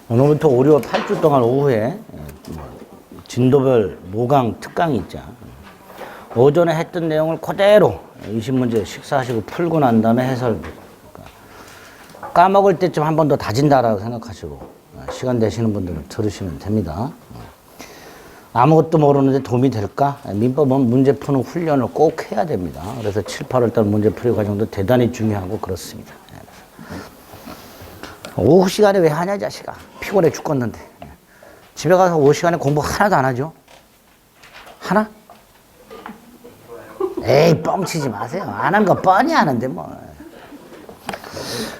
오늘부터 5, 6월 8주 동안 오후에 진도별 모강 특강이 있자. 오전에 했던 내용을 그대로 20문제 식사하시고 풀고 난 다음에 해설. 까먹을 때쯤 한 번 더 다진다라고 생각하시고 시간 되시는 분들은 들으시면 됩니다. 아무것도 모르는데 도움이 될까? 민법은 문제 푸는 훈련을 꼭 해야 됩니다. 그래서 7, 8월달 문제 풀이 과정도 대단히 중요하고 그렇습니다. 오후 시간에 왜 하냐, 자식아. 피곤해 죽겠는데. 집에 가서 오후 시간에 공부 하나도 안 하죠? 하나? 에이, 뻥치지 마세요. 안 한 거 뻔히 아는데, 뭐.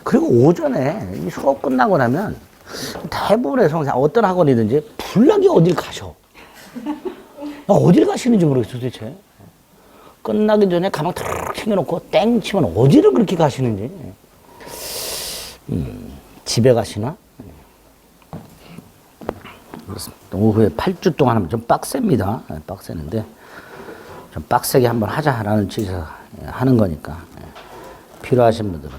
그리고 오전에 이 수업 끝나고 나면 대부분의 성장, 어떤 학원이든지 불나게 어딜 가셔. 어딜 가시는지 모르겠어, 도대체. 끝나기 전에 가방 탁 챙겨놓고 땡 치면 어디를 그렇게 가시는지. 집에 가시나? 그렇습니다. 오후에 8주 동안 하면 좀 빡셉니다. 빡세는데 좀 빡세게 한번 하자라는 취지에서 하는 거니까 필요하신 분들은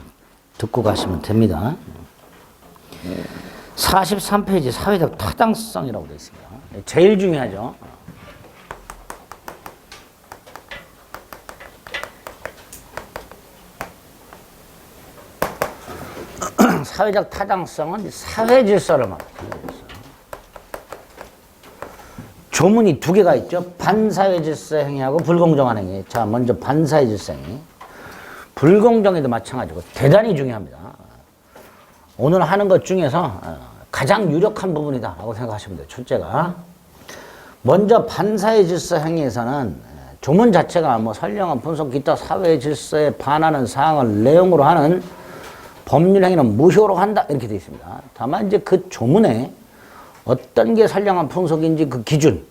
듣고 가시면 됩니다. 43페이지 사회적 타당성이라고 되어 있습니다. 제일 중요하죠. 사회적 타당성은 사회 질서를 말합니다. 조문이 두 개가 있죠. 반사회 질서 행위하고 불공정한 행위. 자, 먼저 반사회 질서 행위. 불공정에도 마찬가지고 대단히 중요합니다. 오늘 하는 것 중에서 가장 유력한 부분이다라고 생각하시면 돼요. 첫째가 먼저 반사회 질서 행위에서는 조문 자체가 뭐 선량한 분석 기타 사회 질서에 반하는 사항을 내용으로 하는 법률 행위는 무효로 한다 이렇게 되어 있습니다. 다만 이제 그 조문에 어떤 게 선량한 풍속인지 그 기준,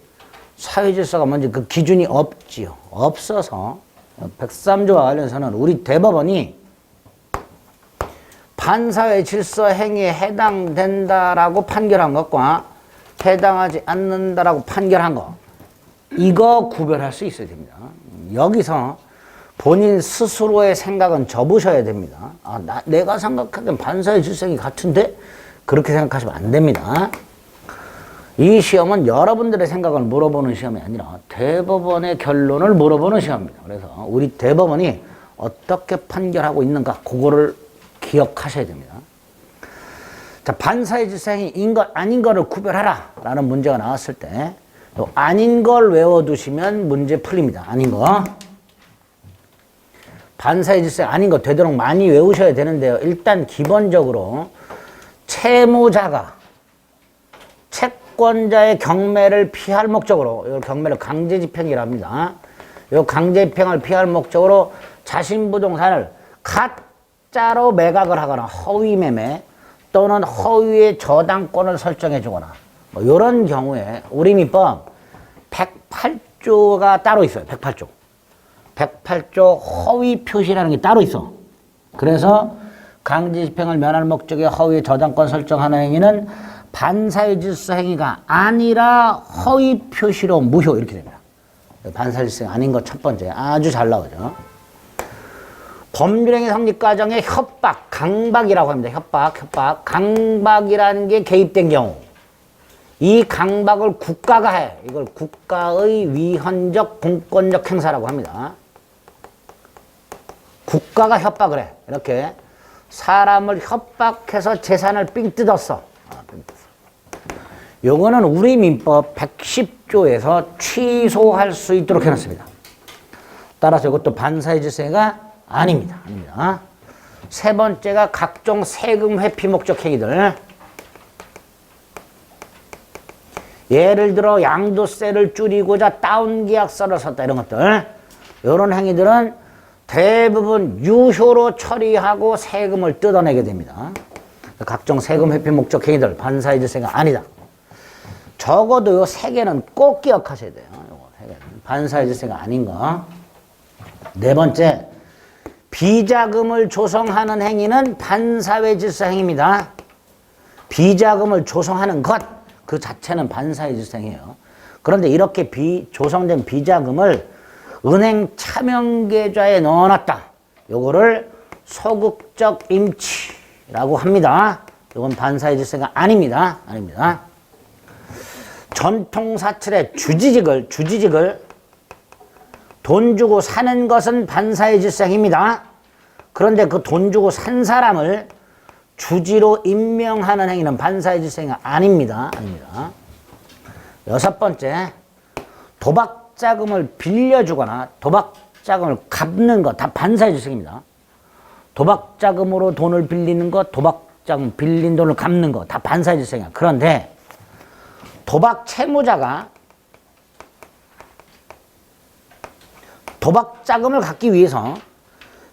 사회 질서가 뭔지 그 기준이 없지요. 없어서 103조와 관련해서는 우리 대법원이 반사회 질서 행위에 해당된다라고 판결한 것과 해당하지 않는다라고 판결한 것, 이거 구별할 수 있어야 됩니다. 여기서 본인 스스로의 생각은 접으셔야 됩니다. 내가 생각하기엔 반사회 질서 행위 같은데? 그렇게 생각하시면 안 됩니다. 이 시험은 여러분들의 생각을 물어보는 시험이 아니라 대법원의 결론을 물어보는 시험입니다. 그래서 우리 대법원이 어떻게 판결하고 있는가 그거를 기억하셔야 됩니다. 자, 반사회 질서 행위인 것 아닌 거를 구별하라 라는 문제가 나왔을 때 아닌 걸 외워두시면 문제 풀립니다. 아닌 거. 반사회 질서 아닌 거 되도록 많이 외우셔야 되는데요. 일단 기본적으로 채무자가 채권자의 경매를 피할 목적으로, 이 경매를 강제집행이라 합니다. 이 강제집행을 피할 목적으로 자신 부동산을 가짜로 매각을 하거나 허위 매매 또는 허위의 저당권을 설정해 주거나 뭐 이런 경우에 우리 민법 108조가 따로 있어요. 108조. 108조 허위 표시라는 게 따로 있어. 그래서 강제집행을 면할 목적의 허위 저당권 설정하는 행위는 반사회 질서 행위가 아니라 허위 표시로 무효 이렇게 됩니다. 반사회 질서 아닌 것 첫 번째 아주 잘 나오죠. 법률행위 성립 과정에 협박, 강박이라고 합니다. 협박. 강박이라는 게 개입된 경우 이 강박을 국가가 해. 이걸 국가의 위헌적 공권력 행사라고 합니다. 국가가 협박을 해. 이렇게 사람을 협박해서 재산을 삥 뜯었어. 요거는 우리 민법 110조에서 취소할 수 있도록 해놨습니다. 따라서 이것도 반사회 질서가 아닙니다. 세 번째가 각종 세금 회피 목적 행위들. 예를 들어 양도세를 줄이고자 다운 계약서를 썼다 이런 것들. 이런 행위들은 대부분 유효로 처리하고 세금을 뜯어내게 됩니다. 각종 세금 회피 목적 행위들 반사회 질서가 아니다. 적어도 요 세 개는 꼭 기억하셔야 돼요. 요거 세 개는 반사회 질서가 아닌 거. 네 번째, 비자금을 조성하는 행위는 반사회 질서 행위입니다. 비자금을 조성하는 것 그 자체는 반사회 질서 행위예요. 그런데 이렇게 조성된 비자금을 은행 차명계좌에 넣어놨다. 요거를 소극적 임치라고 합니다. 이건 반사의 질서가 아닙니다. 아닙니다. 전통사찰의 주지직을 돈 주고 사는 것은 반사의 질서입니다. 그런데 그 돈 주고 산 사람을 주지로 임명하는 행위는 반사의 질서가 아닙니다. 아닙니다. 여섯 번째, 도박자금을 빌려주거나 도박자금을 갚는 것 다 반사의 질서입니다. 도박자금으로 돈을 빌리는 것, 도박자금 빌린 돈을 갚는 것 다 반사의 질서입니다. 그런데 도박 채무자가 도박자금을 갖기 위해서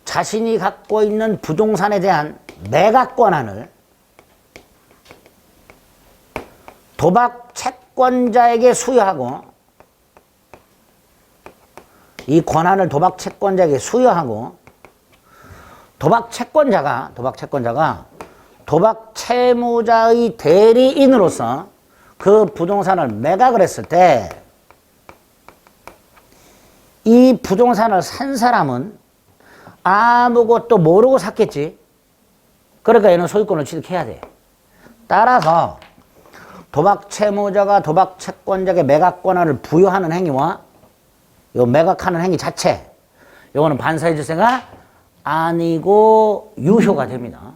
자신이 갖고 있는 부동산에 대한 매각 권한을 도박 채권자에게 수여하고 이 권한을 도박 채권자에게 수여하고 도박 채권자가 도박 채무자의 대리인으로서 그 부동산을 매각을 했을 때 이 부동산을 산 사람은 아무것도 모르고 샀겠지. 그러니까 얘는 소유권을 취득해야 돼. 따라서 도박 채무자가 도박 채권자에게 매각 권한을 부여하는 행위와 요 매각하는 행위 자체, 요거는 반사의 질서가 아니고 유효가 됩니다.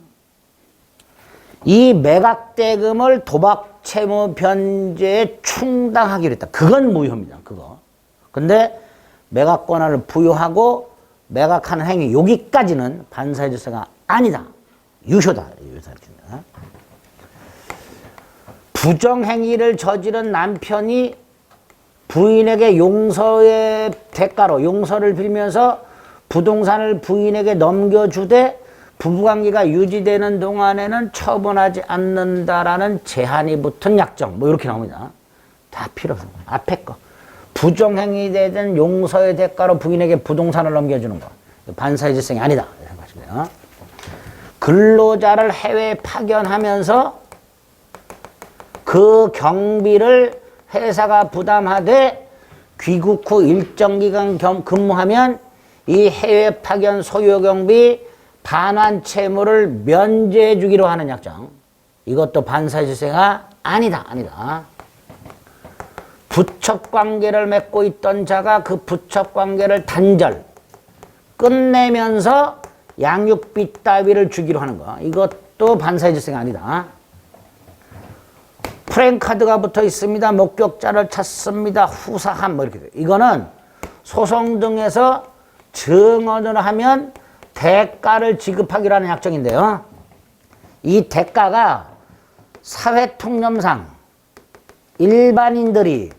이 매각 대금을 도박 채무 변제에 충당하기로 했다. 그건 무효입니다. 그거. 근데 매각 권한을 부여하고 매각하는 행위 여기까지는 반사의 질서가 아니다. 유효다. 유효다. 부정행위를 저지른 남편이 부인에게 용서의 대가로 용서를 빌면서 부동산을 부인에게 넘겨주되 부부관계가 유지되는 동안에는 처분하지 않는다라는 제한이 붙은 약정 뭐 이렇게 나옵니다. 다 필요 없습니다. 앞에 거. 부정행위 되든 용서의 대가로 부인에게 부동산을 넘겨주는 거. 반사의 질서가 아니다. 생각하시고요. 근로자를 해외에 파견하면서 그 경비를 회사가 부담하되 귀국 후 일정 기간 근무하면 이 해외 파견 소요 경비 반환 채무를 면제해 주기로 하는 약정. 이것도 반사의 질서가 아니다. 아니다. 부척 관계를 맺고 있던 자가 그 부척 관계를 단절 끝내면서 양육비 따위를 주기로 하는 거. 이것도 반사의 질서가 아니다. 프랭카드가 붙어 있습니다. 목격자를 찾습니다. 후사함 뭐 이렇게 돼. 이거는 소송 등에서 증언을 하면 대가를 지급하기로 하는 약정인데요. 이 대가가 사회통념상 일반인들이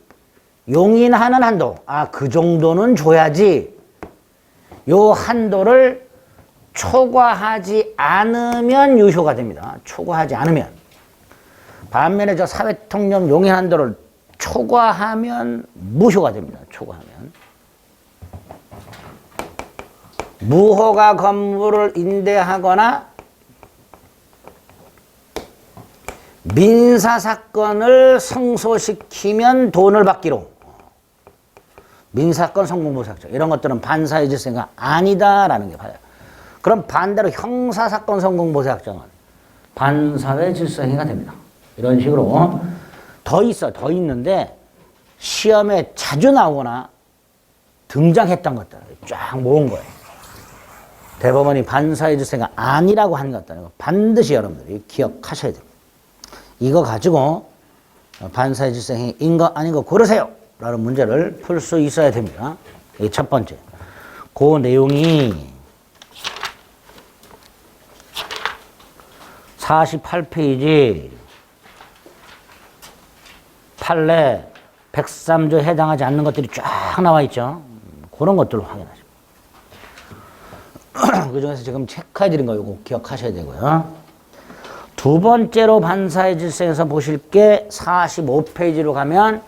용인하는 한도, 그 정도는 줘야지 요 한도를 초과하지 않으면 유효가 됩니다. 초과하지 않으면. 반면에 저 사회통념 용인 한도를 초과하면 무효가 됩니다. 초과하면. 무허가 건물을 임대하거나 민사사건을 승소시키면 돈을 받기로. 민사건 성공보상장 이런 것들은 반사의 질서가 아니다라는 게 봐요. 그럼 반대로 형사사건 성공보상장은 반사의 질서 행위가 됩니다. 이런 식으로 더 있는데 시험에 자주 나오거나 등장했던 것들 쫙 모은 거예요. 대법원이 반사의 질서가 아니라고 하는 것들 반드시 여러분들이 기억하셔야 됩니다. 이거 가지고 반사의 질서 행위인 거 아닌 거 고르세요 라는 문제를 풀 수 있어야 됩니다. 이게 첫 번째. 그 내용이 48페이지 판례 103조에 해당하지 않는 것들이 쫙 나와 있죠. 그런 것들을 확인하십시오. 그 중에서 지금 체크해드린 거 이거 기억하셔야 되고요. 두 번째로 반사의 질서에서 보실 게 45페이지로 가면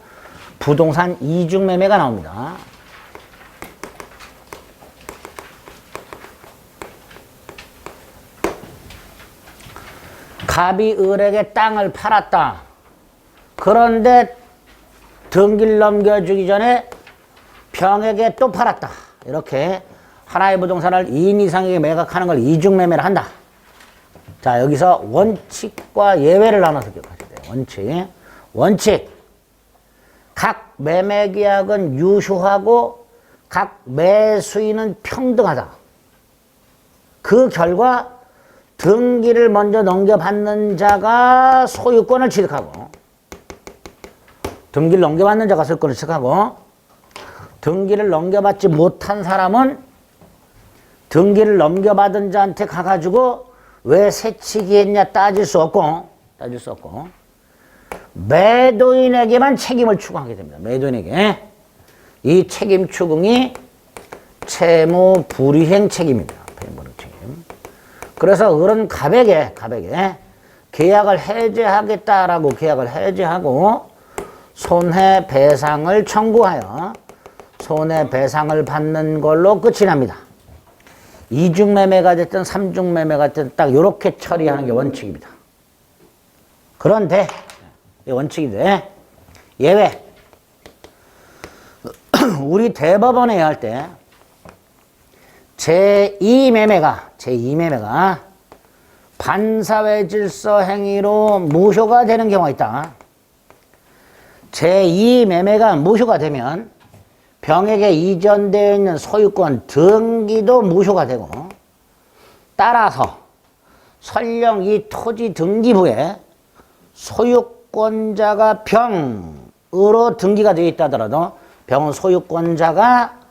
부동산 이중매매가 나옵니다. 갑이 을에게 땅을 팔았다. 그런데 등기를 넘겨주기 전에 병에게 또 팔았다. 이렇게 하나의 부동산을 2인 이상에게 매각하는 걸 이중매매를 한다. 자, 여기서 원칙과 예외를 나눠서 기억하셔야 돼요. 원칙. 각 매매계약은 유효하고 각 매수인은 평등하다. 그 결과 등기를 먼저 넘겨받는 자가 소유권을 취득하고, 등기를 넘겨받는 자가 소유권을 취득하고, 등기를 넘겨받지 못한 사람은 등기를 넘겨받은 자한테 가가지고 왜 새치기 했냐 따질 수 없고, 매도인에게만 책임을 추궁하게 됩니다. 매도인에게. 이 책임 추궁이 채무 불이행 책임입니다. 책임. 그래서 그런 갑에게 계약을 해제하겠다라고 계약을 해제하고 손해배상을 청구하여 손해배상을 받는 걸로 끝이 납니다. 이중매매가 됐든 삼중매매가 됐든 딱 이렇게 처리하는 게 원칙입니다. 그런데 원칙인데 예외. 우리 대법원에 할 때 제2매매가 반사회 질서 행위로 무효가 되는 경우가 있다. 제2매매가 무효가 되면 병에게 이전되어 있는 소유권 등기도 무효가 되고, 따라서 설령 이 토지 등기부에 소유권자가 병으로 등기가 되어 있다 하더라도 병은 소유권자가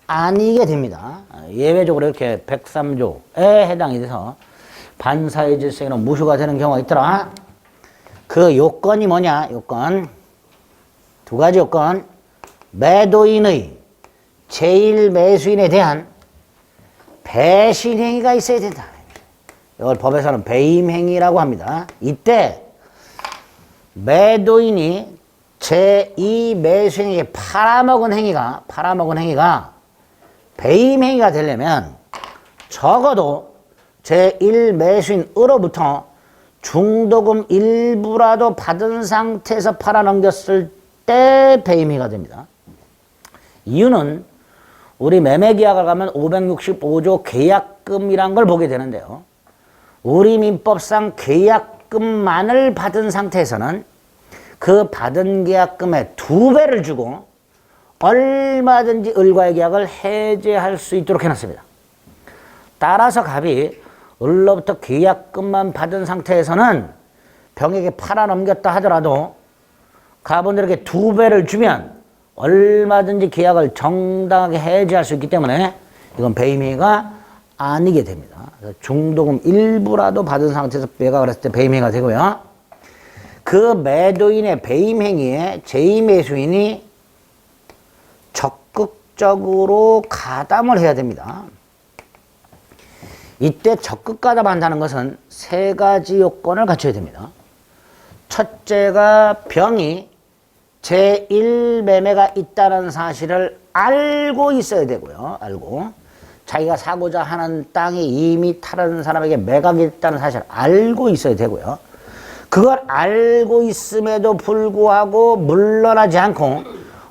아니게 됩니다. 예외적으로 이렇게 103조에 해당이 돼서 반사회 질서로 무효가 되는 경우가 있더라. 그 요건이 뭐냐? 요건 두 가지 요건. 매도인의 제1매수인에 대한 배신행위가 있어야 된다. 이걸 법에서는 배임행위라고 합니다. 이때 매도인이 제2매수인에게 팔아먹은 행위가 배임행위가 되려면 적어도 제1매수인으로부터 중도금 일부라도 받은 상태에서 팔아넘겼을 때 배임행위가 됩니다. 이유는 우리 매매계약을 가면 565조 계약금이란 걸 보게 되는데요. 우리 민법상 계약금만을 받은 상태에서는 그 받은 계약금의 2배를 주고 얼마든지 을과의 계약을 해제할 수 있도록 해놨습니다. 따라서 갑이 을로부터 계약금만 받은 상태에서는 병에게 팔아넘겼다 하더라도 갑원들에게 2배를 주면 얼마든지 계약을 정당하게 해제할 수 있기 때문에 이건 배임행위가 아니게 됩니다. 중도금 일부라도 받은 상태에서 매각을 했을 때 배임행위가 되고요. 그 매도인의 배임행위에 제2매수인이 적극적으로 가담을 해야 됩니다. 이때 적극 가담한다는 것은 세 가지 요건을 갖춰야 됩니다. 첫째가 병이 제1매매가 있다는 사실을 알고 있어야 되고요. 자기가 사고자 하는 땅이 이미 다른 사람에게 매각이 있다는 사실을 알고 있어야 되고요. 그걸 알고 있음에도 불구하고 물러나지 않고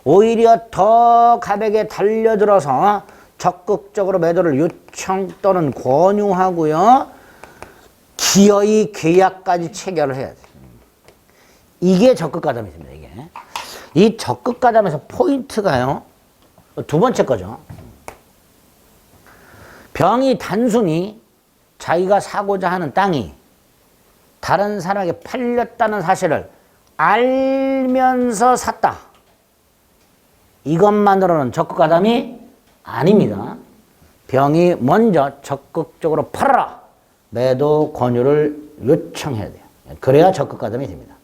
오히려 더 갑에게 달려들어서 적극적으로 매도를 요청 또는 권유하고요. 기어이 계약까지 체결을 해야 돼요. 이게 적극가담입니다. 이게. 이 적극가담에서 포인트가요. 두 번째 거죠. 병이 단순히 자기가 사고자 하는 땅이 다른 사람에게 팔렸다는 사실을 알면서 샀다. 이것만으로는 적극가담이 아닙니다. 병이 먼저 적극적으로 팔아라. 매도 권유를 요청해야 돼요. 그래야 적극가담이 됩니다.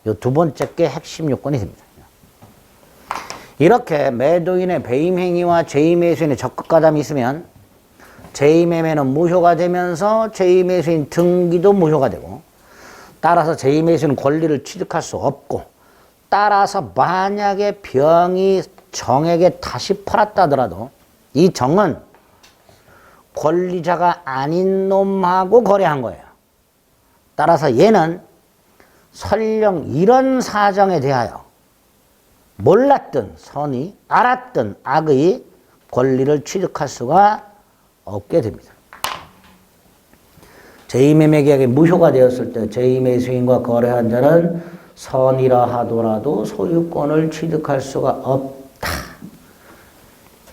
이 두 번째 게 핵심 요건이 됩니다. 이렇게 매도인의 배임행위와 제2매수인의 적극가담이 있으면 제2매매는 무효가 되면서 제2매수인 등기도 무효가 되고, 따라서 제2매수인은 권리를 취득할 수 없고, 따라서 만약에 병이 정에게 다시 팔았다 하더라도 이 정은 권리자가 아닌 놈하고 거래한 거예요. 따라서 얘는 설령 이런 사정에 대하여 몰랐든 선의, 알았든 악의 권리를 취득할 수가 없게 됩니다. 제2매매계약이 무효가 되었을 때 제2매수인과 거래한 자는 선이라 하더라도 소유권을 취득할 수가 없다.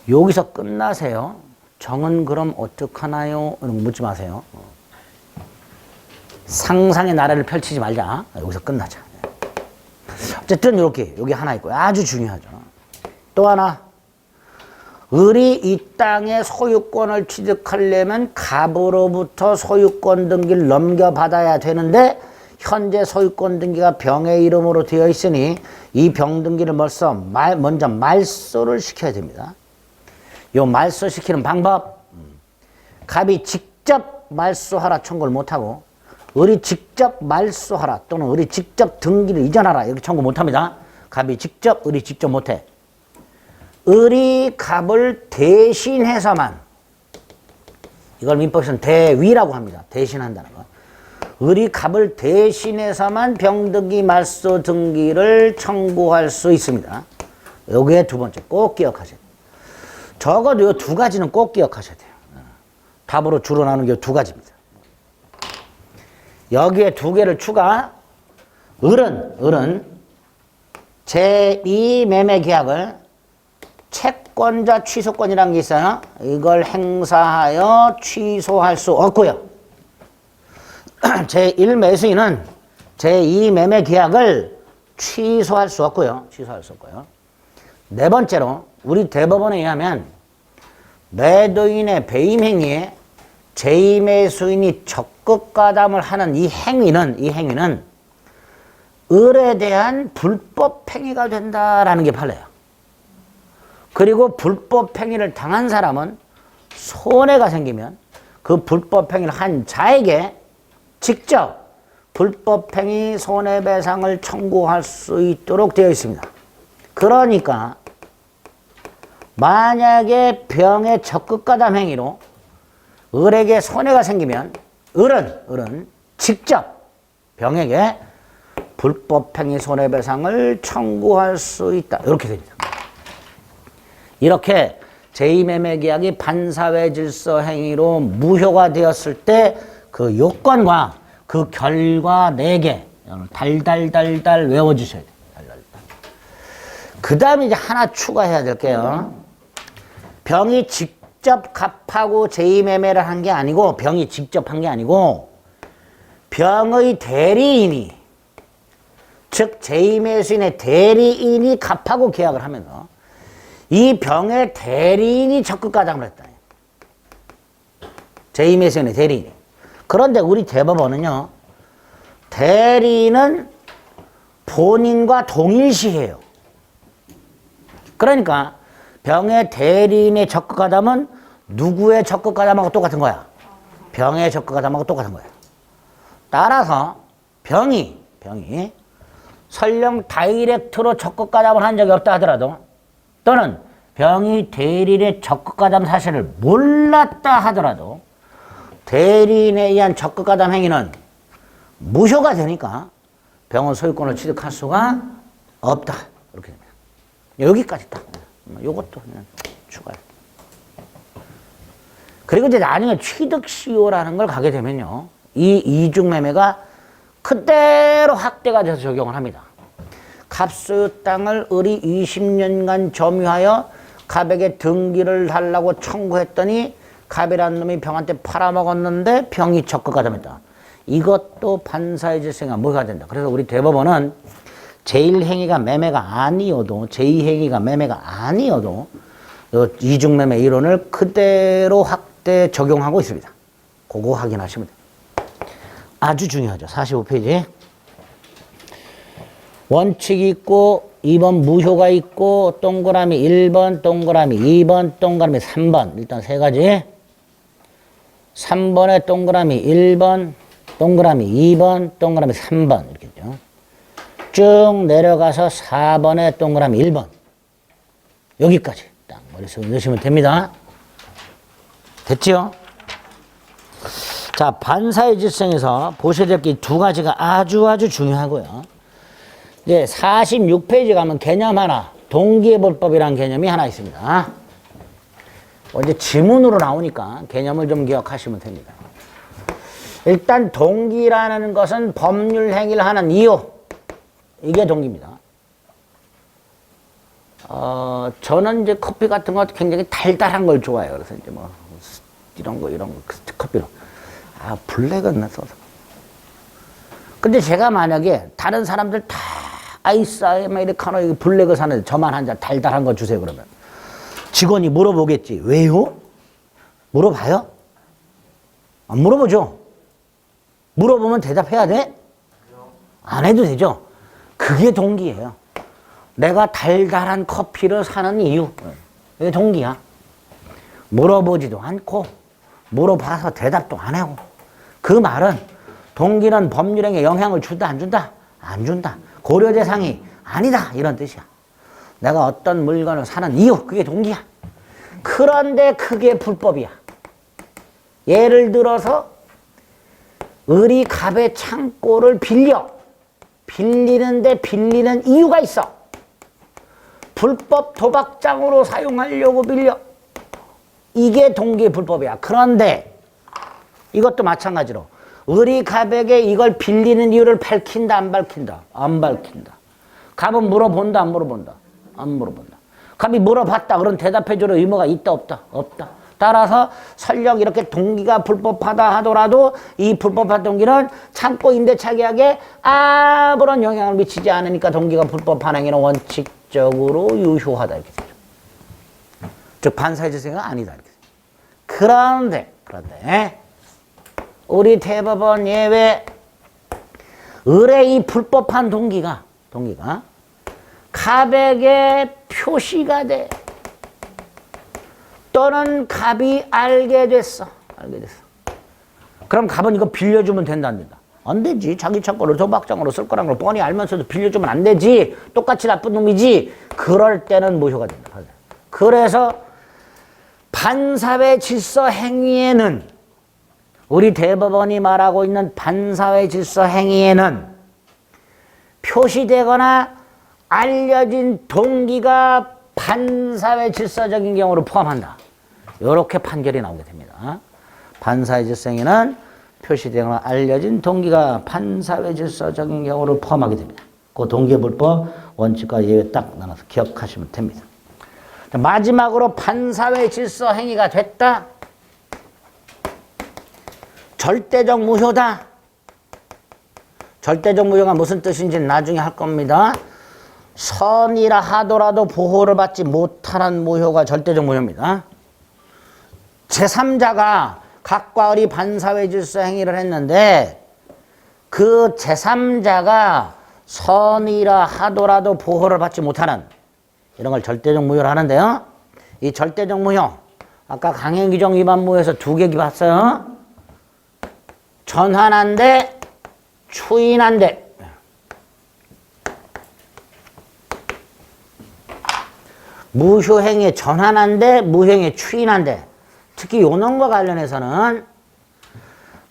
여기서 끝나세요. 정은 그럼 어떡하나요? 묻지 마세요. 상상의 나래를 펼치지 말자. 여기서 끝나자. 어쨌든 이렇게 여기 하나 있고 아주 중요하죠. 또 하나. 을이 이 땅의 소유권을 취득하려면 갑으로부터 소유권 등기를 넘겨받아야 되는데 현재 소유권 등기가 병의 이름으로 되어 있으니 이 병 등기를 먼저 말소를 시켜야 됩니다. 요 말소시키는 방법, 갑이 직접 말소하라 청구를 못하고 을이 직접 말소하라 또는 을이 직접 등기를 이전하라 이렇게 청구 못합니다. 갑이 직접, 을이 직접 못해. 을이 갑을 대신해서만, 이걸 민법에서는 대위라고 합니다. 대신한다는 거. 을이 갑을 대신해서만 병등기 말소 등기를 청구할 수 있습니다. 여기에 두 번째 꼭 기억하셔야 돼요. 적어도 이 두 가지는 꼭 기억하셔야 돼요. 답으로 주로 나오는 게 두 가지입니다. 여기에 두 개를 추가. 을은 제2매매계약을 채권자 취소권이라는 게 있어요. 이걸 행사하여 취소할 수 없고요. 제1매수인은 제2매매계약을 취소할 수 없고요. 네 번째로 우리 대법원에 의하면 매도인의 배임 행위에 제2매수인이 적극가담을 하는 이 행위는 을에 대한 불법 행위가 된다라는 게 판례예요. 그리고 불법 행위를 당한 사람은 손해가 생기면 그 불법 행위를 한 자에게 직접 불법 행위 손해배상을 청구할 수 있도록 되어 있습니다. 그러니까 만약에 병의 적극가담 행위로 을에게 손해가 생기면 을은 직접 병에게 불법행위 손해배상을 청구할 수 있다. 이렇게 됩니다. 이렇게 제2매매계약이 반사회 질서 행위로 무효가 되었을 때 그 요건과 그 결과 4개 달달달달 외워주셔야 돼요. 그 다음에 이제 하나 추가해야 될게요. 병이 직접 갑하고 제2매매를 한 게 아니고, 병이 직접 한 게 아니고, 병의 대리인이, 즉 제2매수인의 대리인이 갑하고 계약을 하면서 이 병의 대리인이 적극가담을 했다. 제2매수인의 대리인이. 그런데 우리 대법원은요, 대리인은 본인과 동일시해요. 그러니까 병의 대리인의 적극가담은 누구의 적극가담하고 똑같은 거야? 병의 적극가담하고 똑같은 거야. 따라서 병이 설령 다이렉트로 적극가담을 한 적이 없다 하더라도, 또는 병이 대리인의 적극가담 사실을 몰랐다 하더라도 대리인에 의한 적극가담 행위는 무효가 되니까 병은 소유권을 취득할 수가 없다. 이렇게 됩니다. 여기까지 딱. 요것도 그냥 추가해. 그리고 이제 나중에 취득시효라는 걸 가게 되면요, 이 이중매매가 그대로 확대가 돼서 적용을 합니다. 갑소유 땅을 을이 20년간 점유하여 갑에게 등기를 달라고 청구했더니 갑이라는 놈이 병한테 팔아먹었는데 병이 적극가담했다. 이것도 반사의 질서가 무효가 된다. 그래서 우리 대법원은 제1행위가 매매가 아니어도, 제2행위가 매매가 아니어도 이중매매 이론을 그대로 확대 적용하고 있습니다. 그거 확인하시면 돼요. 아주 중요하죠. 45페이지. 원칙이 있고 2번 무효가 있고 동그라미 1번, 동그라미 2번, 동그라미 3번. 일단 세 가지. 3번에 동그라미 1번, 동그라미 2번, 동그라미 3번. 이렇게 있죠. 쭉 내려가서 4번에 동그라미 1번. 여기까지 딱 머릿속에 넣으시면 됩니다. 됐지요? 자, 반사의 질서에서 보셔야 될 게 두 가지가 아주 중요하고요. 이제 46페이지 가면 개념 하나, 동기예볼법이라는 개념이 하나 있습니다. 이제 지문으로 나오니까 개념을 좀 기억하시면 됩니다. 일단 동기라는 것은 법률 행위를 하는 이유. 이게 동기입니다. 저는 이제 커피 같은 거 굉장히 달달한 걸 좋아해요. 그래서 이제 뭐, 이런 거, 커피로. 블랙은 써서. 근데 제가 만약에 다른 사람들 다 아이스 아메리카노 블랙을 사는데 저만 한 잔 달달한 거 주세요. 그러면 직원이 물어보겠지. 왜요? 물어봐요? 안 물어보죠. 물어보면 대답해야 돼? 안 해도 되죠. 그게 동기예요. 내가 달달한 커피를 사는 이유. 그게 동기야. 물어보지도 않고 물어봐서 대답도 안 하고. 그 말은 동기는 법률행위에 영향을 준다 안 준다? 안 준다. 고려 대상이 아니다 이런 뜻이야. 내가 어떤 물건을 사는 이유. 그게 동기야. 그런데 그게 불법이야. 예를 들어서 의리갑의 창고를 빌리는데 빌리는 이유가 있어. 불법 도박장으로 사용하려고 빌려. 이게 동기의 불법이야. 그런데 이것도 마찬가지로 의리갑에게 이걸 빌리는 이유를 밝힌다 안 밝힌다? 안 밝힌다. 갑은 물어본다 안 물어본다? 안 물어본다. 갑이 물어봤다. 그럼 대답해줄 의무가 있다 없다? 없다. 따라서 설령 이렇게 동기가 불법하다 하더라도 이 불법한 동기는 창고 임대차 계약에 아무런 영향을 미치지 않으니까 동기가 불법한 행위는 원칙적으로 유효하다 이렇게 되죠. 즉 반사의 질서가 아니다 이렇게 되죠. 그런데 우리 대법원 예외 의뢰 이 불법한 동기가 갑에게 표시가 돼. 또는 갑이 알게 됐어. 그럼 갑은 이거 빌려주면 된다 안 된다? 안 되지. 자기 창고를 도박장으로 쓸 거란 걸 뻔히 알면서도 빌려주면 안 되지. 똑같이 나쁜 놈이지. 그럴 때는 무효가 된다. 그래서 반사회 질서 행위에는 우리 대법원이 말하고 있는 반사회 질서 행위에는 표시되거나 알려진 동기가 반사회 질서적인 경우를 포함한다. 이렇게 판결이 나오게 됩니다. 반사회 질서 행위는 표시되거나 알려진 동기가 반사회 질서적인 경우를 포함하게 됩니다. 그 동기불법 원칙과 예외 딱 나눠서 기억하시면 됩니다. 마지막으로 반사회 질서 행위가 됐다. 절대적 무효다. 절대적 무효가 무슨 뜻인지 나중에 할 겁니다. 선이라 하더라도 보호를 받지 못하는 무효가 절대적 무효입니다. 제3자가 각과 을이 반사회 질서 행위를 했는데 그 제3자가 선이라 하더라도 보호를 받지 못하는 이런 걸 절대적 무효를 하는데요. 이 절대적 무효 아까 강행규정 위반 무효에서 두 개 봤어요. 전환한대, 추인한대. 무효행위에 전환한대, 무효행위에 추인한대. 특히 요 놈과 관련해서는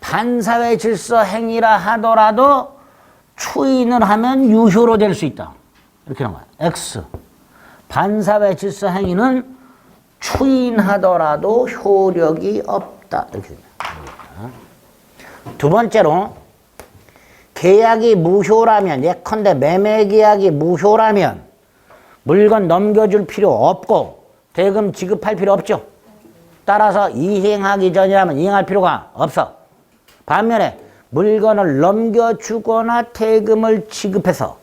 반사회 질서 행위라 하더라도 추인을 하면 유효로 될 수 있다. 이렇게 나와요. X. 반사회 질서 행위는 추인하더라도 효력이 없다. 이렇게 됩니다. 두 번째로 계약이 무효라면 예컨대 매매계약이 무효라면 물건 넘겨줄 필요 없고 대금 지급할 필요 없죠. 따라서 이행하기 전이라면 이행할 필요가 없어. 반면에 물건을 넘겨주거나 대금을 지급해서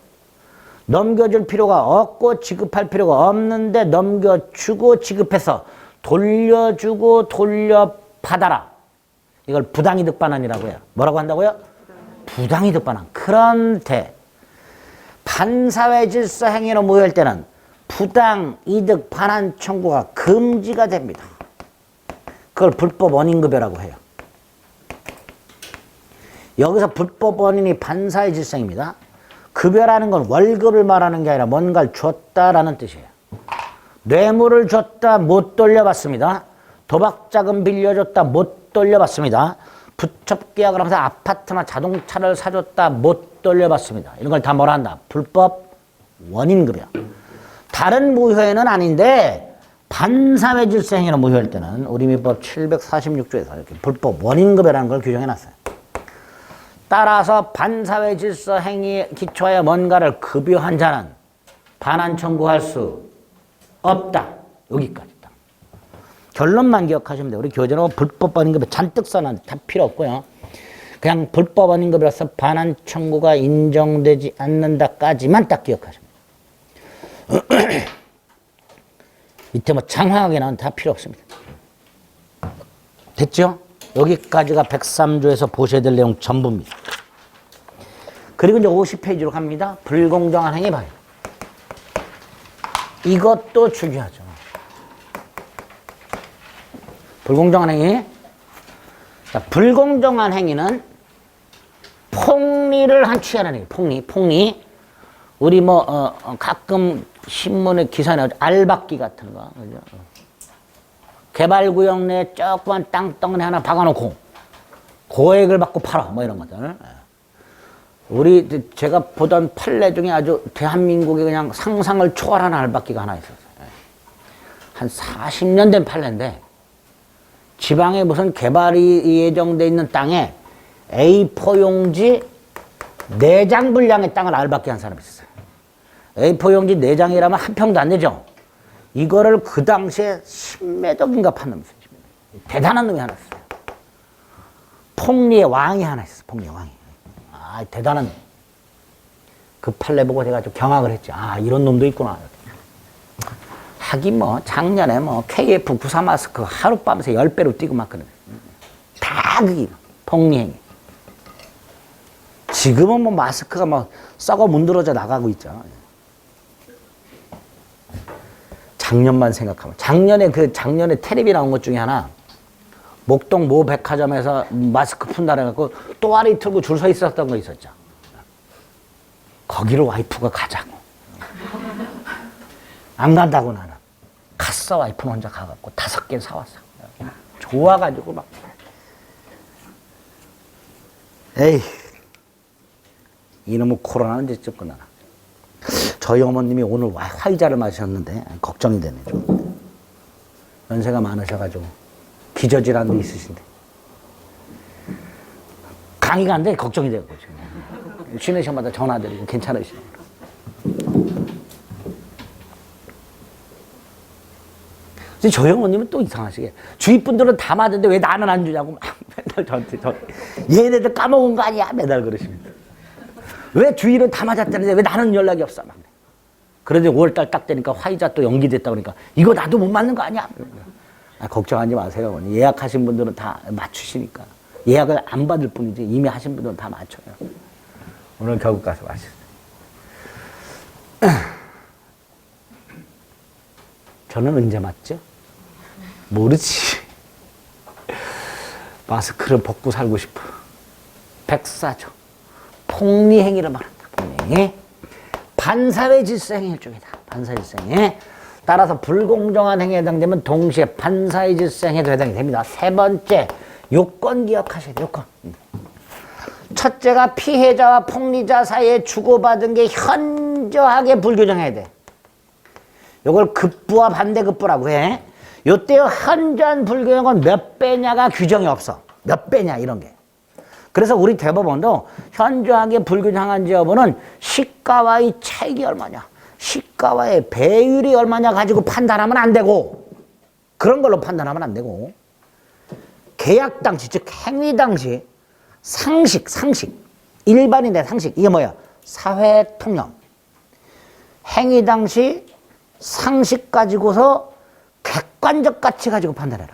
넘겨줄 필요가 없고 지급할 필요가 없는데 넘겨주고 지급해서 돌려주고 돌려받아라. 이걸 부당이득 반환이라고 해요. 뭐라고 한다고요? 부당이득 반환. 그런데 반사회 질서 행위로 무효할 때는 부당이득 반환 청구가 금지가 됩니다. 그걸 불법 원인급여라고 해요. 여기서 불법 원인이 반사회 질서입니다. 급여라는 건 월급을 말하는 게 아니라 뭔가를 줬다라는 뜻이에요. 뇌물을 줬다 못 돌려받습니다. 도박자금 빌려줬다 못 돌려받습니다. 부첩계약을 하면서 아파트나 자동차를 사줬다 못 돌려받습니다. 이런 걸 다 뭐라 한다? 불법 원인급여. 다른 무효에는 아닌데 반사회 질서 행위로 무효할 때는 우리 민법 746조에서 이렇게 불법 원인급여라는 걸 규정해 놨어요. 따라서 반사회 질서 행위에 기초하여 뭔가를 급여한 자는 반환 청구할 수 없다. 여기까지. 결론만 기억하시면 돼요. 우리 교재는 불법 언인급에 잔뜩 써놨는데 다 필요 없고요. 그냥 불법 언인급이라서 반환 청구가 인정되지 않는다까지만 딱 기억하시면 돼요. 밑에 뭐 장황하게 나온 다 필요 없습니다. 됐죠? 여기까지가 103조에서 보셔야 될 내용 전부입니다. 그리고 이제 50페이지로 갑니다. 불공정한 행위 봐요. 이것도 중요하죠. 불공정한 행위. 자, 불공정한 행위는 폭리를 한 취하는 행위. 폭리. 우리 뭐 가끔 신문에 기사 나오죠. 알박기 같은 거. 그죠? 개발구역 내에 조그만 땅덩어리 하나 박아놓고 고액을 받고 팔아. 뭐 이런 것들. 우리 제가 보던 판례 중에 아주 대한민국에 그냥 상상을 초월하는 알박기가 하나 있었어요. 한 40년 된 판례인데 지방에 무슨 개발이 예정돼 있는 땅에 A4 용지 4장 분량의 땅을 알박기 한 사람이 있었어요. A4 용지 4장이라면 한 평도 안 되죠. 이거를 그 당시에 10매덕인가 판 놈이 있어요. 대단한 놈이 하나 있어요. 폭리의 왕이 하나 있어요. 폭리의 왕이. 아, 대단한 놈. 그 판례 보고 제가 좀 경악을 했죠. 아, 이런 놈도 있구나. 하긴 뭐 작년에 뭐 KF94 마스크 하룻밤새 10배로 뛰고 막 그러네. 다 그게 폭리행위. 지금은 뭐 마스크가 뭐 썩어 문드러져 나가고 있죠. 작년만 생각하면 작년에 텔레비 나온 것 중에 하나 목동 모 백화점에서 마스크 푼다 해갖고 또아리 틀고 줄 서 있었던 거 있었죠. 거기를 와이프가 가자고. 안 간다고 나는. 갔어. 와이프는 혼자 가갖고 5개 사왔어. 좋아가지고 막. 에이, 이놈의 코로나는 이제 좀 끝나나. 저희 어머님이 오늘 화이자를 마셨는데 걱정이 되네 좀. 연세가 많으셔가지고 기저질환도 있으신데 강의가 안 돼. 걱정이 되고 지금. 쉬는 시간마다 전화드리고 괜찮으시냐고. 저희 어머님은 또 이상하시게 주위 분들은 다 맞는데 왜 나는 안 주냐고 막 맨날 저한테 얘네들 까먹은 거 아니야 매달 그러십니다. 왜 주위는 다 맞았다는데 왜 나는 연락이 없어 막. 그런데 5월달 딱 되니까 화이자 또 연기됐다 그러니까 이거 나도 못 맞는 거 아니야. 아, 걱정하지 마세요. 어머니. 예약하신 분들은 다 맞추시니까 예약을 안 받을 뿐이지 이미 하신 분들은 다 맞춰요. 오늘 결국 가서 마시세요. 저는 언제 맞죠? 모르지. 마스크를 벗고 살고 싶어. 백사조. 폭리 행위를 말한다. 폭리. 반사회 질서 행위 일종이다. 반사회 질서 행위. 따라서 불공정한 행위에 해당되면 동시에 반사회 질서 행위에도 해당이 됩니다. 세 번째, 요건 기억하셔야 돼요. 요건. 첫째가 피해자와 폭리자 사이에 주고받은 게 현저하게 불규정해야 돼. 요걸 급부와 반대급부라고 해. 요때 현저한 불규정은 몇 배냐가 규정이 없어. 몇 배냐 이런 게. 그래서 우리 대법원도 현저하게 불규정한지 여부는 시가와의 차익이 얼마냐, 시가와의 배율이 얼마냐 가지고 판단하면 안 되고, 그런 걸로 판단하면 안 되고, 계약 당시, 즉 행위 당시 상식, 일반인의 상식, 이게 뭐야? 사회 통념. 행위 당시 상식 가지고서 객관적 가치 가지고 판단해라.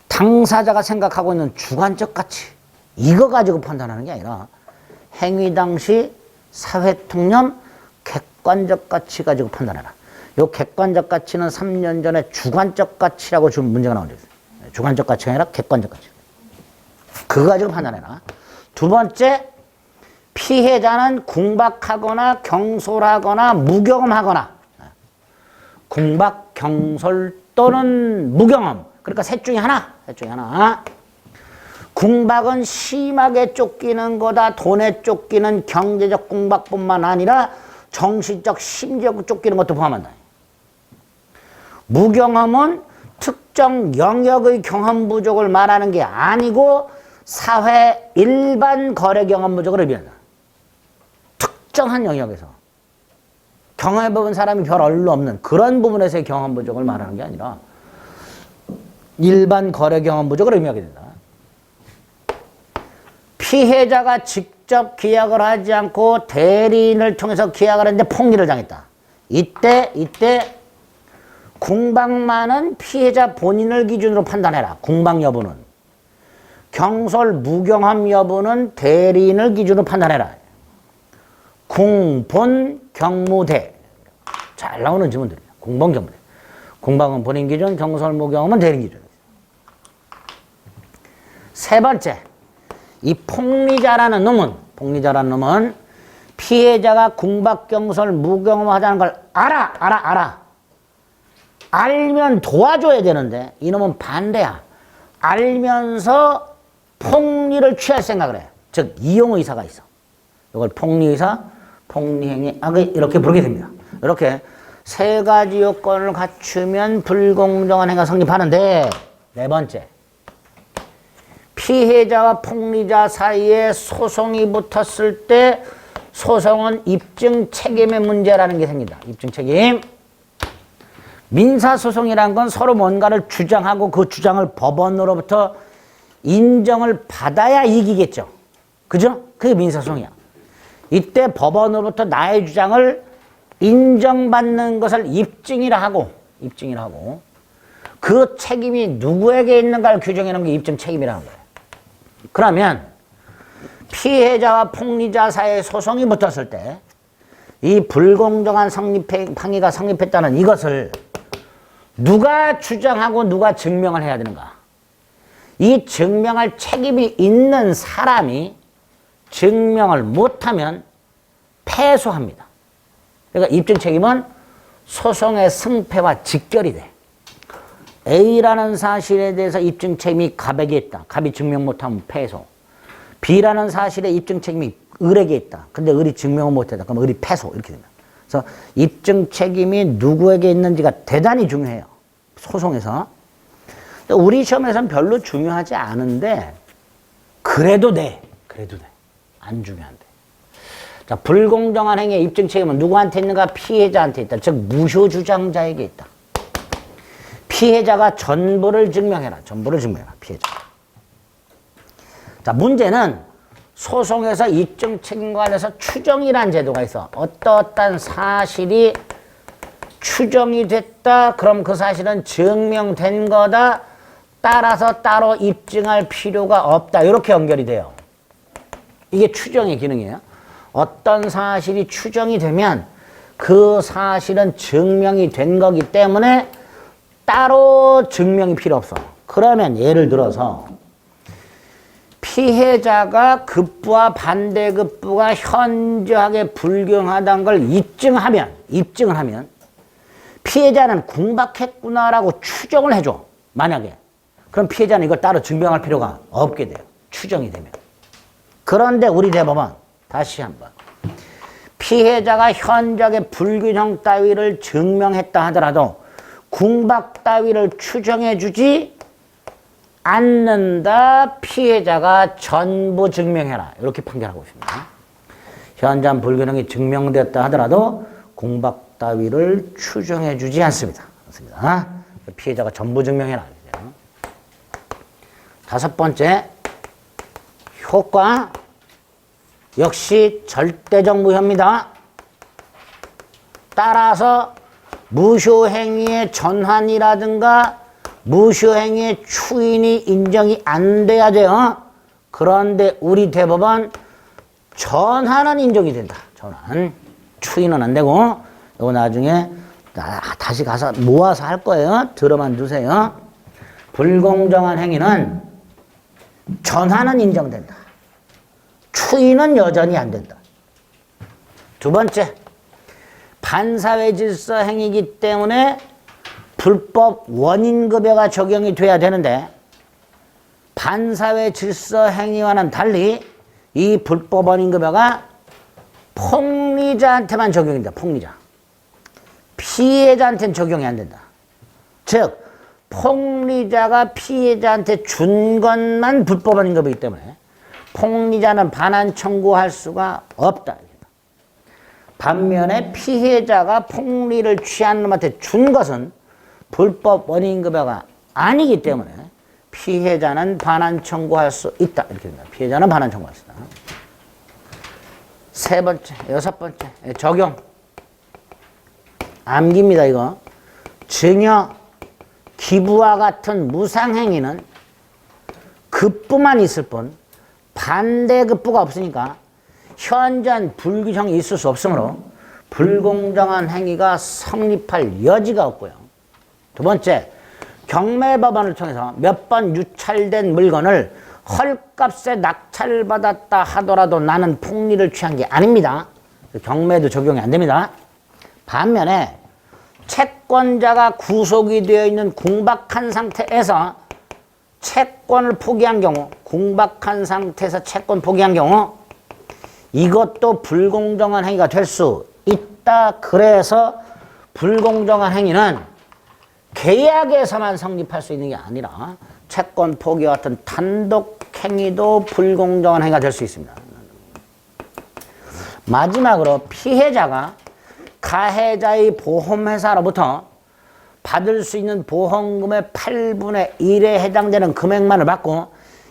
당사자가 생각하고 있는 주관적 가치, 이거 가지고 판단하는 게 아니라 행위 당시 사회 통념, 객관적 가치 가지고 판단해라. 요 객관적 가치는 3년 전에 주관적 가치라고 지금 문제가 나온 적 있어요. 주관적 가치가 아니라 객관적 가치. 그거 가지고 판단해라. 두 번째, 피해자는 궁박하거나 경솔하거나 무경험하거나, 궁박, 경솔 또는 무경험. 그러니까 셋 중에 하나. 궁박은 심하게 쫓기는 거다. 돈에 쫓기는 경제적 궁박뿐만 아니라 정신적, 심리적 쫓기는 것도 포함한다. 무경험은 특정 영역의 경험 부족을 말하는 게 아니고 사회 일반 거래 경험 부족을 의미한다. 특정한 영역에서 경험해본 사람이 별로 없는 그런 부분에서의 경험 부족을 말하는 게 아니라 일반 거래 경험 부족을 의미하게 된다. 피해자가 직접 계약을 하지 않고 대리인을 통해서 계약을 했는데 폭리를 당했다. 이때 궁박만은 피해자 본인을 기준으로 판단해라. 궁박 여부는. 경솔 무경험 여부는 대리인을 기준으로 판단해라. 궁본 경무대. 잘 나오는 지문들이에요. 궁본 경무대. 궁박은 본인 기준, 경솔 무경험은 대리인 기준. 세 번째, 이 폭리자라는 놈은 피해자가 궁박 경솔 무경험하다는 걸 알아. 알면 도와줘야 되는데 이놈은 반대야. 알면서 폭리를 취할 생각을 해. 즉 이용의사가 있어. 이걸 폭리의사, 폭리행위 악의 이렇게 부르게 됩니다. 이렇게 세 가지 요건을 갖추면 불공정한 행위가 성립하는데 네 번째, 피해자와 폭리자 사이에 소송이 붙었을 때 소송은 입증 책임의 문제라는 게 생긴다. 입증 책임. 민사소송이란 건 서로 뭔가를 주장하고 그 주장을 법원으로부터 인정을 받아야 이기겠죠. 그죠? 그게 민사소송이야. 이때 법원으로부터 나의 주장을 인정받는 것을 입증이라 하고 그 책임이 누구에게 있는가를 규정해 놓은 게 입증 책임이라는 거예요. 그러면 피해자와 폭리자 사이에 소송이 붙었을 때 이 불공정한 항의가 성립했다는 이것을 누가 주장하고 누가 증명을 해야 되는가? 이 증명할 책임이 있는 사람이 증명을 못하면 패소합니다. 그러니까 입증 책임은 소송의 승패와 직결이 돼. A라는 사실에 대해서 입증 책임이 갑에게 있다. 갑이 증명 못하면 패소. B라는 사실에 입증 책임이 을에게 있다. 근데 을이 증명을 못했다. 그럼 을이 패소. 이렇게 됩니다. 그래서 입증 책임이 누구에게 있는지가 대단히 중요해요. 소송에서. 우리 시험에서는 별로 중요하지 않은데 그래도 돼. 안 중요한데. 자, 불공정한 행위의 입증 책임은 누구한테 있는가? 피해자한테 있다. 즉 무효주장자에게 있다. 피해자가 전부를 증명해라. 피해자. 자, 문제는 소송에서 입증 책임과 관련해서 추정이라는 제도가 있어. 어떠한 사실이 추정이 됐다. 그럼 그 사실은 증명된 거다. 따라서 따로 입증할 필요가 없다. 이렇게 연결이 돼요. 이게 추정의 기능이에요. 어떤 사실이 추정이 되면 그 사실은 증명이 된 거기 때문에 따로 증명이 필요 없어. 그러면 예를 들어서 피해자가 급부와 반대급부가 현저하게 불경하다는 걸 입증을 하면 피해자는 궁박했구나라고 추정을 해줘. 만약에. 그럼 피해자는 이걸 따로 증명할 필요가 없게 돼요. 추정이 되면. 그런데 우리 대법원 다시 한번 피해자가 현저하게 불균형 따위를 증명했다 하더라도 궁박 따위를 추정해 주지 않는다. 피해자가 전부 증명해라. 이렇게 판결하고 있습니다. 현저한 불균형이 증명되었다 하더라도 궁박 따위를 추정해 주지 않습니다. 피해자가 전부 증명해라. 다섯 번째, 효과. 역시 절대적 무효입니다. 따라서 무효행위의 전환이라든가 무효행위의 추인이 인정이 안 돼야 돼요. 그런데 우리 대법원 전환은 인정이 된다. 전환. 추인은 안 되고 이거 나중에 다시 가서 모아서 할 거예요. 들어만 두세요. 불공정한 행위는 전환은 인정된다. 추인은 여전히 안 된다. 두 번째, 반사회 질서 행위이기 때문에 불법 원인급여가 적용이 돼야 되는데 반사회 질서 행위와는 달리 이 불법 원인급여가 폭리자한테만 적용이 된다. 폭리자. 피해자한테는 적용이 안 된다. 즉 폭리자가 피해자한테 준 것만 불법한 임금이기 때문에 폭리자는 반환 청구할 수가 없다. 반면에 피해자가 폭리를 취한 놈한테 준 것은 불법 원인급여가 아니기 때문에 피해자는 반환 청구할 수 있다. 이렇게 됩니다. 피해자는 반환 청구할 수 있다. 세 번째, 여섯 번째, 적용. 암기입니다, 이거. 증여, 기부와 같은 무상행위는 급부만 있을 뿐 반대급부가 없으니까 현저한 불규정이 있을 수 없으므로 불공정한 행위가 성립할 여지가 없고요. 두 번째, 경매법원을 통해서 몇 번 유찰된 물건을 헐값에 낙찰받았다 하더라도 나는 폭리를 취한 게 아닙니다. 경매도 적용이 안 됩니다. 반면에 채권자가 구속이 되어 있는 궁박한 상태에서 채권을 포기한 경우, 궁박한 상태에서 채권 포기한 경우 이것도 불공정한 행위가 될 수 있다. 그래서 불공정한 행위는 계약에서만 성립할 수 있는 게 아니라 채권 포기와 같은 단독 행위도 불공정한 행위가 될 수 있습니다. 마지막으로 피해자가 가해자의 보험회사로부터 받을 수 있는 보험금의 8분의 1에 해당되는 금액만을 받고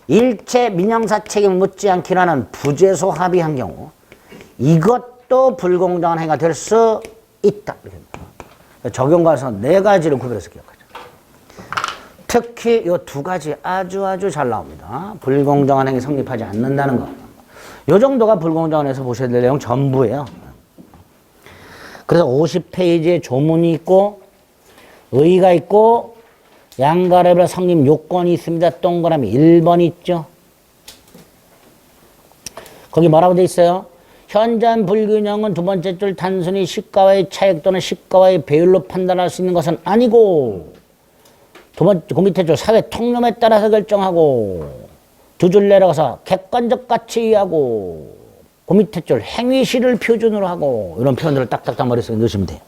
일체 민형사 책임을 묻지 않기로 하는 부재소 합의한 경우 이것도 불공정한 행위가 될 수 있다. 적용과에서 네 가지를 구별해서 기억하죠. 특히 이 두 가지 아주 잘 나옵니다. 불공정한 행위 성립하지 않는다는 거. 이 정도가 불공정한에서 보셔야 될 내용 전부예요. 그래서 50페이지에 조문이 있고 의의가 있고 양가래별 성립 요건이 있습니다. 동그라미 1번 있죠. 거기 뭐라고 돼 있어요? 현저한 불균형은 두 번째 줄 단순히 시가와의 차익 또는 시가와의 배율로 판단할 수 있는 것은 아니고 두 번째 그 밑에 줄 사회 통념에 따라서 결정하고 두 줄 내려가서 객관적 가치하고 그 밑에 줄 행위시를 표준으로 하고 이런 표현들을 딱딱딱 머릿속에 넣으시면 돼요.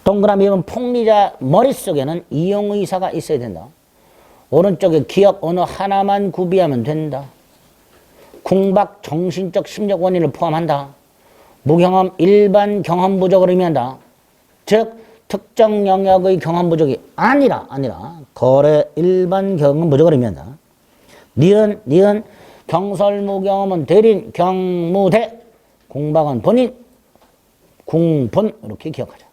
동그라미 2번 폭리자 머릿속에는 이용의사가 있어야 된다. 오른쪽에 기억 어느 하나만 구비하면 된다. 궁박 정신적 심적 원인을 포함한다. 무경험 일반 경험 부족을 의미한다. 즉 특정 영역의 경험 부족이 아니라 거래 일반 경험 부족을 의미한다. 니은 경설무경험은 대린 경무대 궁박은 본인 궁본 이렇게 기억하자.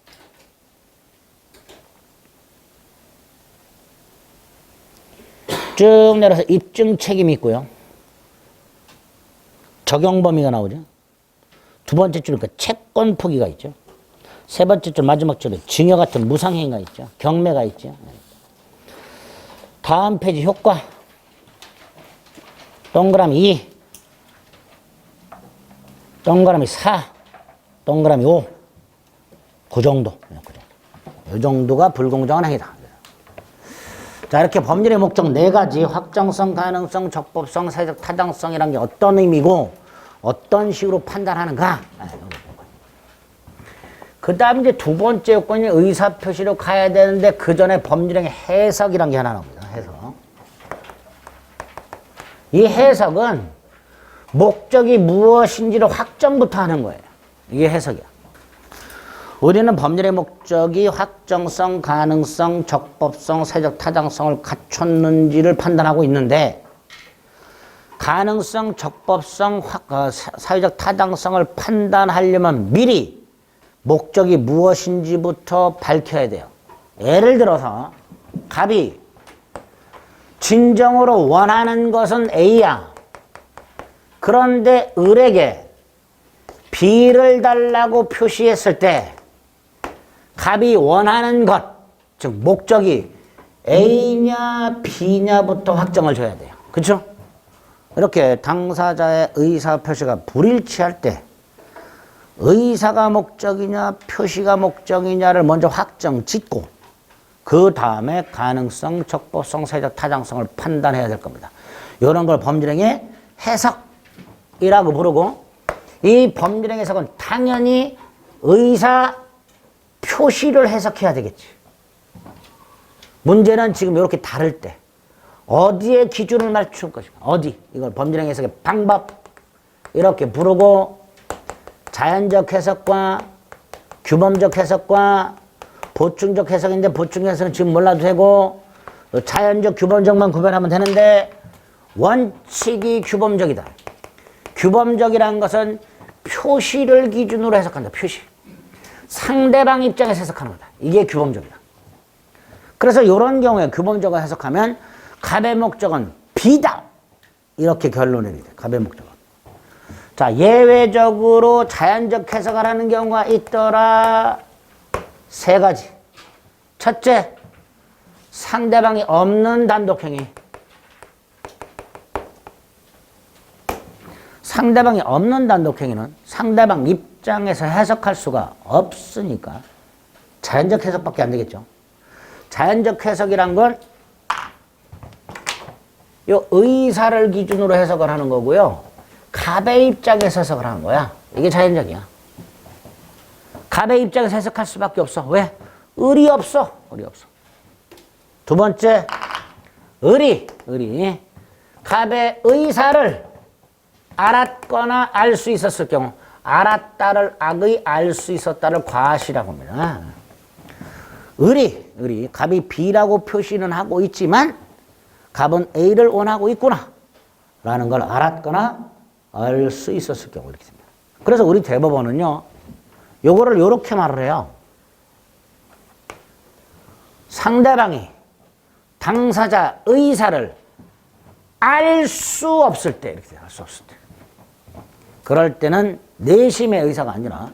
쭉 내려서 입증 책임이 있고요. 적용 범위가 나오죠. 두 번째 줄에 채권 포기가 있죠. 세 번째 줄 마지막 줄에 증여 같은 무상행위가 있죠. 경매가 있죠. 다음 페이지 효과. 동그라미 2, 동그라미 4, 동그라미 5. 그 정도. 이 정도가 불공정한 행위다. 자, 이렇게 법률의 목적 네 가지, 확정성, 가능성, 적법성, 사회적 타당성이라는 게 어떤 의미고 어떤 식으로 판단하는가. 그 다음 이제 두 번째 요건이 의사표시로 가야 되는데 그 전에 법률행위 해석이라는 게 하나 나옵니다. 해석. 이 해석은 목적이 무엇인지를 확정부터 하는 거예요. 이게 해석이야. 우리는 법률의 목적이 확정성, 가능성, 적법성, 사회적 타당성을 갖췄는지를 판단하고 있는데 가능성, 적법성, 사회적 타당성을 판단하려면 미리 목적이 무엇인지부터 밝혀야 돼요. 예를 들어서 갑이 진정으로 원하는 것은 A야. 그런데 을에게 B를 달라고 표시했을 때 갑이 원하는 것, 즉 목적이 A냐 B냐부터 확정을 줘야 돼요. 그렇죠? 이렇게 당사자의 의사표시가 불일치할 때 의사가 목적이냐 표시가 목적이냐를 먼저 확정 짓고 그 다음에 가능성, 적법성, 사회적 타당성을 판단해야 될 겁니다. 이런 걸 법률행위 해석이라고 부르고 이 법률행위 해석은 당연히 의사 표시를 해석해야 되겠지. 문제는 지금 이렇게 다를 때 어디에 기준을 맞출 것인가. 어디. 이걸 범진행 해석의 방법. 이렇게 부르고 자연적 해석과 규범적 해석과 보충적 해석인데 보충 해석은 지금 몰라도 되고 자연적 규범적만 구별하면 되는데 원칙이 규범적이다. 규범적이라는 것은 표시를 기준으로 해석한다. 표시. 상대방 입장에서 해석하는 거다. 이게 규범적이다. 그래서 이런 경우에 규범적으로 해석하면 갑의 목적은 B다. 이렇게 결론을 내리게 돼. 갑의 목적은. 자, 예외적으로 자연적 해석을 하는 경우가 있더라. 세 가지. 첫째, 상대방이 없는 단독행위. 상대방이 없는 단독행위는 상대방 입장에서 해석할 수가 없으니까 자연적 해석밖에 안 되겠죠. 자연적 해석이란 건 요 의사를 기준으로 해석을 하는 거고요. 갑의 입장에서 해석을 하는 거야. 이게 자연적이야. 갑의 입장에서 해석할 수밖에 없어. 왜? 을이 없어. 을이 없어. 두 번째, 을이. 갑의 의사를 알았거나 알 수 있었을 경우, 알았다를 악의 알 수 있었다를 과시라고 합니다. 을이 갑이 B라고 표시는 하고 있지만 갑은 A를 원하고 있구나 라는 걸 알았거나 알 수 있었을 경우 이렇게 됩니다. 그래서 우리 대법원은요, 요거를 요렇게 말을 해요. 상대방이 당사자 의사를 알 수 없을 때, 이렇게 돼요. 알 수 없을 때. 그럴 때는 내심의 의사가 아니라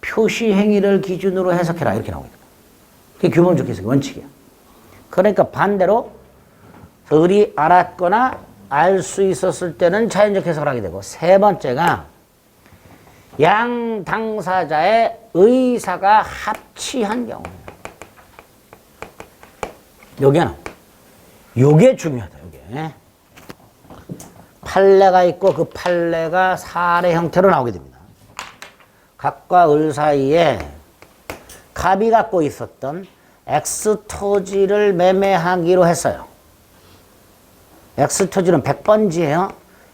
표시 행위를 기준으로 해석해라. 이렇게 나오거든요. 그게 규범적 해석의 원칙이야. 그러니까 반대로 을이 알았거나 알 수 있었을 때는 자연적 해석을 하게 되고, 세 번째가 양 당사자의 의사가 합치한 경우예요. 요게 중요하다. 요게. 판례가 있고 그 판례가 사례 형태로 나오게 됩니다. 갑과 을 사이에 갑이 갖고 있었던 X토지를 매매하기로 했어요. X토지는 100번지예요.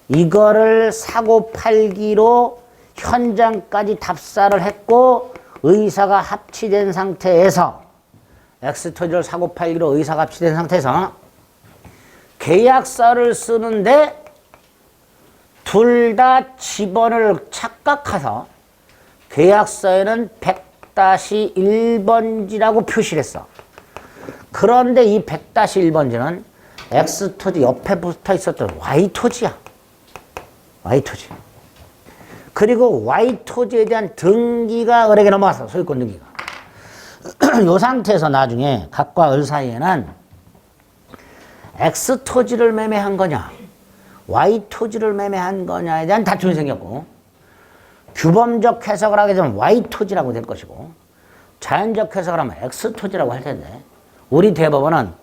이거를 사고 팔기로 현장까지 답사를 했고 의사가 합치된 상태에서 X토지를 사고 팔기로 의사가 합치된 상태에서 계약서를 쓰는데 둘 다 집원을 착각해서 계약서에는 100-1번지라고 표시를 했어. 그런데 이 100-1번지는 X토지 옆에 붙어 있었던 Y토지야. Y토지. 그리고 Y토지에 대한 등기가 을에게 넘어갔어. 소유권 등기가. 이 상태에서 나중에 갑과 을 사이에는 X토지를 매매한 거냐, Y토지를 매매한 거냐에 대한 다툼이 생겼고, 규범적 해석을 하게 되면 Y토지라고 될 것이고, 자연적 해석을 하면 X토지라고 할 텐데, 우리 대법원은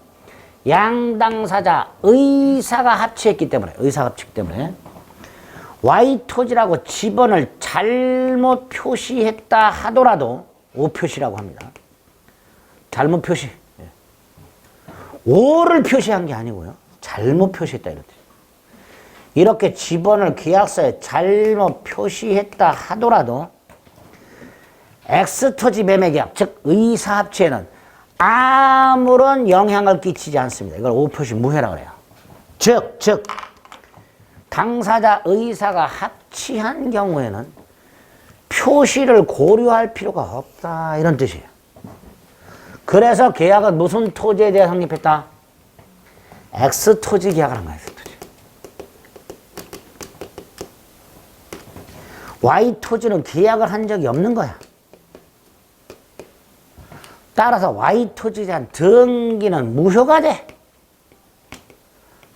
양당사자 의사가 합치했기 때문에, 의사가 합치기 때문에 Y토지라고 지번을 잘못 표시했다 하더라도 오표시라고 합니다. 잘못 표시. 오를 표시한 게 아니고요. 잘못 표시했다 이렇듯. 이렇게 지번을 계약서에 잘못 표시했다 하더라도 X토지 매매계약, 즉 의사합치에는 아무런 영향을 끼치지 않습니다. 이걸 오표시 무효라고 그래요. 즉 당사자 의사가 합치한 경우에는 표시를 고려할 필요가 없다 이런 뜻이에요. 그래서 계약은 무슨 토지에 대해 성립했다? X토지 계약을 한 거야. X토지. Y토지는 계약을 한 적이 없는 거야. 따라서 Y토지에 대한 등기는 무효가 돼.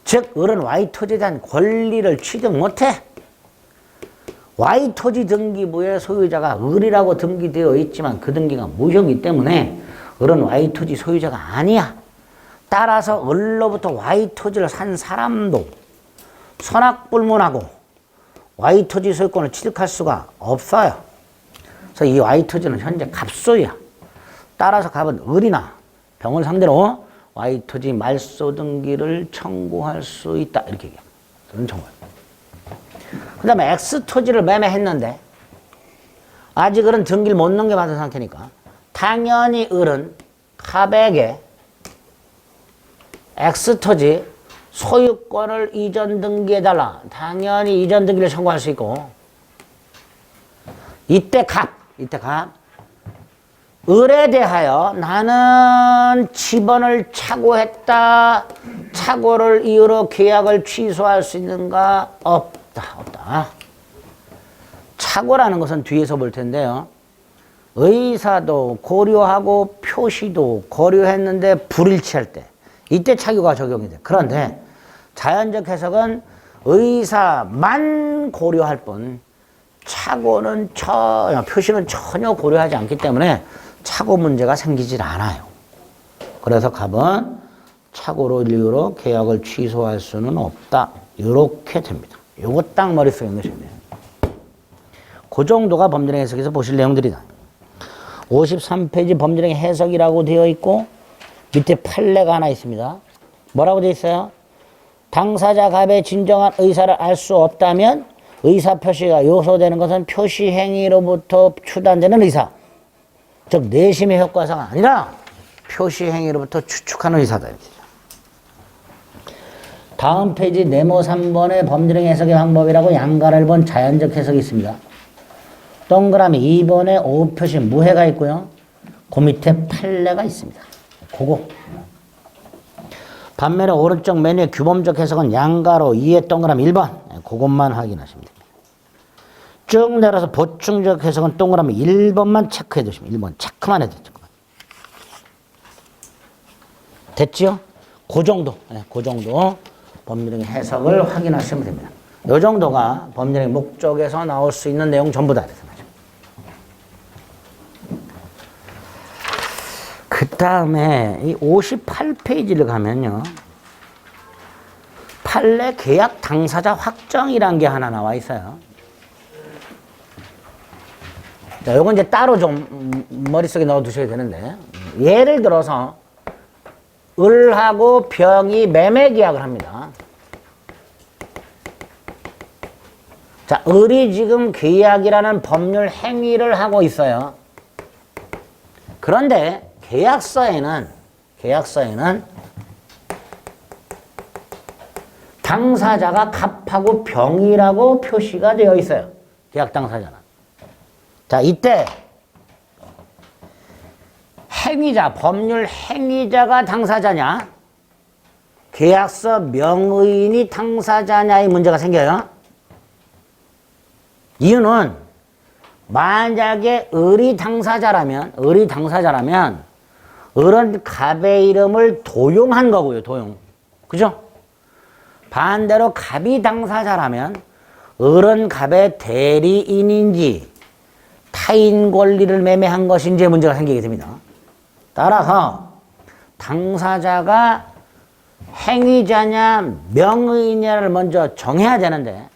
즉 을은 Y토지에 대한 권리를 취득 못해. Y토지 등기부의 소유자가 을이라고 등기되어 있지만 그 등기가 무효이기 때문에 을은 Y토지 소유자가 아니야. 따라서 을로부터 Y토지를 산 사람도 선악불문하고 Y토지 소유권을 취득할 수가 없어요. 그래서 이 Y토지는 현재 갑소유야. 따라서 갑은 을이나 병을 상대로 Y 토지 말소 등기를 청구할 수 있다. 이렇게 얘기합니다. 그런 청구할. 그 다음에 X 토지를 매매했는데 아직 을은 등기를 못 넘겨받은 상태니까 당연히 을은 갑에게 X 토지 소유권을 이전 등기해달라. 당연히 이전 등기를 청구할 수 있고 이때 갑 을에 대하여 나는 지번을 착오했다. 착오를 이유로 계약을 취소할 수 있는가? 없다. 착오라는 것은 뒤에서 볼 텐데요. 의사도 고려하고 표시도 고려했는데 불일치할 때 이때 착오가 적용이 돼. 그런데 자연적 해석은 의사만 고려할 뿐 착오는 표시는 전혀 고려하지 않기 때문에 착오 문제가 생기질 않아요. 그래서 갑은 착오로 이유로 계약을 취소할 수는 없다. 이렇게 됩니다. 요거 딱 머릿속에 넣으시면 돼요. 그 정도가 법률행 해석에서 보실 내용들이다. 53페이지 법률행 해석이라고 되어 있고 밑에 판례가 하나 있습니다. 뭐라고 되어 있어요? 당사자 갑의 진정한 의사를 알 수 없다면 의사 표시가 요소되는 것은 표시 행위로부터 추단되는 의사. 즉 내심의 효과사가 아니라 표시 행위로부터 추측하는 의사다. 다음 페이지 네모 3번의 법률행 해석의 방법이라고 양가를 본 자연적 해석이 있습니다. 동그라미 2번에 오표시 무해가 있고요. 그 밑에 판례가 있습니다. 그거. 반면에 오른쪽 메뉴의 규범적 해석은 양가로 2의 동그라미 1번. 그것만 확인하시면 됩니다. 쭉 내려서 보충적 해석은 동그라미 1번만 체크해 두시면 1번 체크만 해도 됩니다. 됐지요? 그 정도. 그 정도 법률행 해석을 확인하시면 됩니다. 이 정도가 법률행 목적에서 나올 수 있는 내용 전부다. 그 다음에 이 58페이지를 가면요. 판례 계약 당사자 확정이란 게 하나 나와 있어요. 자, 요건 이제 따로 좀 머릿속에 넣어 두셔야 되는데, 예를 들어서 을하고 병이 매매 계약을 합니다. 자, 을이 지금 계약이라는 법률 행위를 하고 있어요. 그런데 계약서에는 당사자가 갑하고 병이라고 표시가 되어 있어요. 계약 당사자는. 자, 이때 행위자, 법률 행위자가 당사자냐, 계약서 명의인이 당사자냐의 문제가 생겨요. 이유는 만약에 을이 당사자라면 을은 갑의 이름을 도용한 거고요. 도용. 그죠? 반대로 갑이 당사자라면 을은 갑의 대리인인지 타인 권리를 매매한 것인지의 문제가 생기게 됩니다. 따라서 당사자가 행위자냐 명의냐를 먼저 정해야 되는데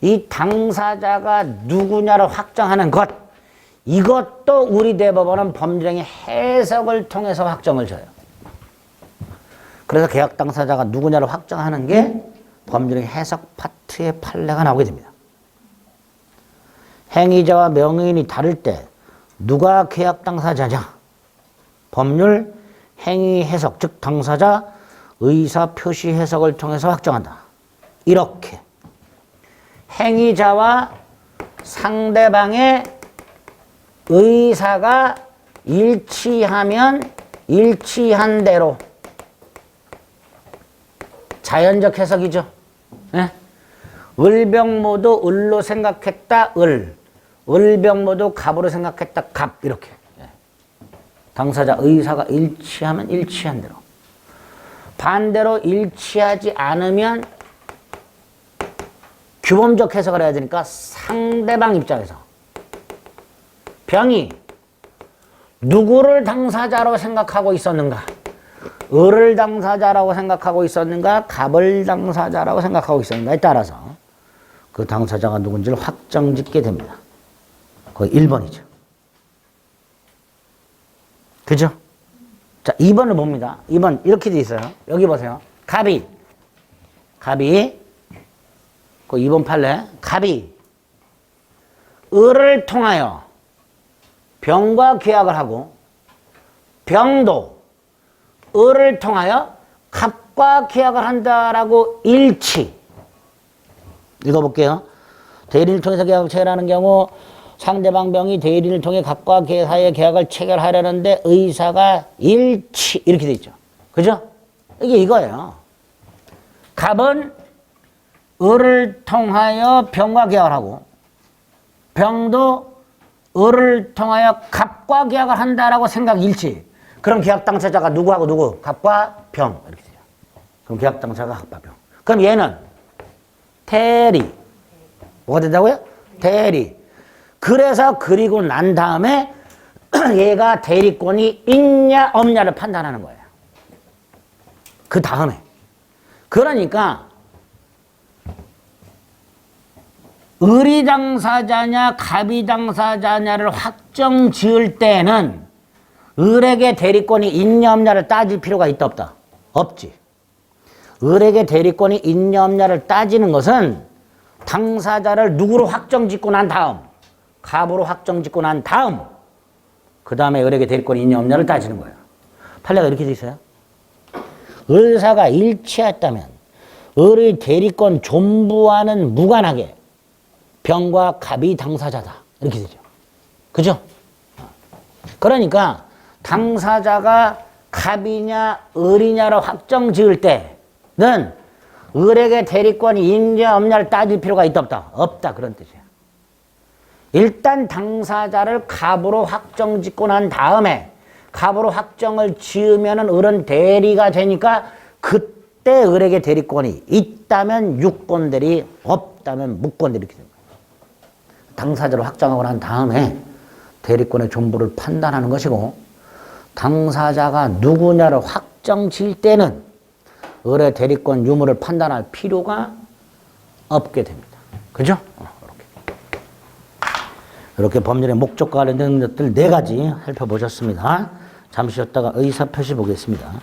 이 당사자가 누구냐를 확정하는 것, 이것도 우리 대법원은 법률행위 해석을 통해서 확정을 줘요. 그래서 계약 당사자가 누구냐를 확정하는 게 법률행위 해석 파트의 판례가 나오게 됩니다. 행위자와 명의인이 다를 때 누가 계약 당사자냐? 법률 행위 해석, 즉 당사자 의사 표시 해석을 통해서 확정한다. 이렇게 행위자와 상대방의 의사가 일치하면 일치한 대로 자연적 해석이죠. 네? 을병 모두 을로 생각했다. 을병 모두 갑으로 생각했다. 갑. 이렇게. 당사자 의사가 일치하면 일치한 대로. 반대로 일치하지 않으면 규범적 해석을 해야 되니까 상대방 입장에서 병이 누구를 당사자로 생각하고 있었는가? 을을 당사자라고 생각하고 있었는가? 갑을 당사자라고 생각하고 있었는가에 따라서 그 당사자가 누군지를 확정짓게 됩니다. 그거 1번이죠. 그죠? 자, 2번을 봅니다. 2번 이렇게 돼 있어요. 여기 보세요. 갑이 그 2번 판례 갑이 을을 통하여 병과 계약을 하고 병도 을을 통하여 갑과 계약을 한다라고 일치. 읽어볼게요. 대리를 통해서 계약을 체결하는 경우 상대방 병이 대리를 통해 갑과 사이의 계약을 체결하려는데 의사가 일치 이렇게 돼 있죠. 그죠? 이게 이거예요. 갑은 을을 통하여 병과 계약을 하고 병도 을을 통하여 갑과 계약을 한다라고 생각 일치. 그럼 계약 당사자가 누구하고 누구? 갑과 병 이렇게 돼요. 그럼 계약 당사자가 갑과 병. 그럼 얘는 대리. 뭐가 된다고요? 대리. 그래서 그리고 난 다음에 얘가 대리권이 있냐 없냐를 판단하는 거예요. 그 다음에. 그러니까 을이 당사자냐 갑이 당사자냐를 확정 지을 때는 을에게 대리권이 있냐 없냐를 따질 필요가 있다 없다? 없지. 을에게 대리권이 있냐 없냐를 따지는 것은 당사자를 누구로 확정 짓고 난 다음 갑으로 확정 짓고 난 다음 그 다음에 을에게 대리권이 있냐 없냐를 따지는 거예요. 판례가 이렇게 돼 있어요. 을사가 일치했다면 을의 대리권 존부와는 무관하게 병과 갑이 당사자다. 이렇게 되죠. 그죠? 그러니까 당사자가 갑이냐 을이냐로 확정 지을 때는 을에게 대리권이 있냐 없냐를 따질 필요가 있다 없다? 없다. 그런 뜻이에요. 일단 당사자를 갑으로 확정 짓고 난 다음에 갑으로 확정을 지으면은 을은 대리가 되니까 그때 을에게 대리권이 있다면 유권대리, 없다면 무권대리 이렇게 됩니다. 당사자로 확정하고 난 다음에 대리권의 존부를 판단하는 것이고 당사자가 누구냐를 확정 지을 때는 을의 대리권 유무를 판단할 필요가 없게 됩니다. 그죠? 이렇게 법률의 목적과 관련된 것들 4가지 살펴보셨습니다. 잠시 쉬었다가 의사표시 보겠습니다.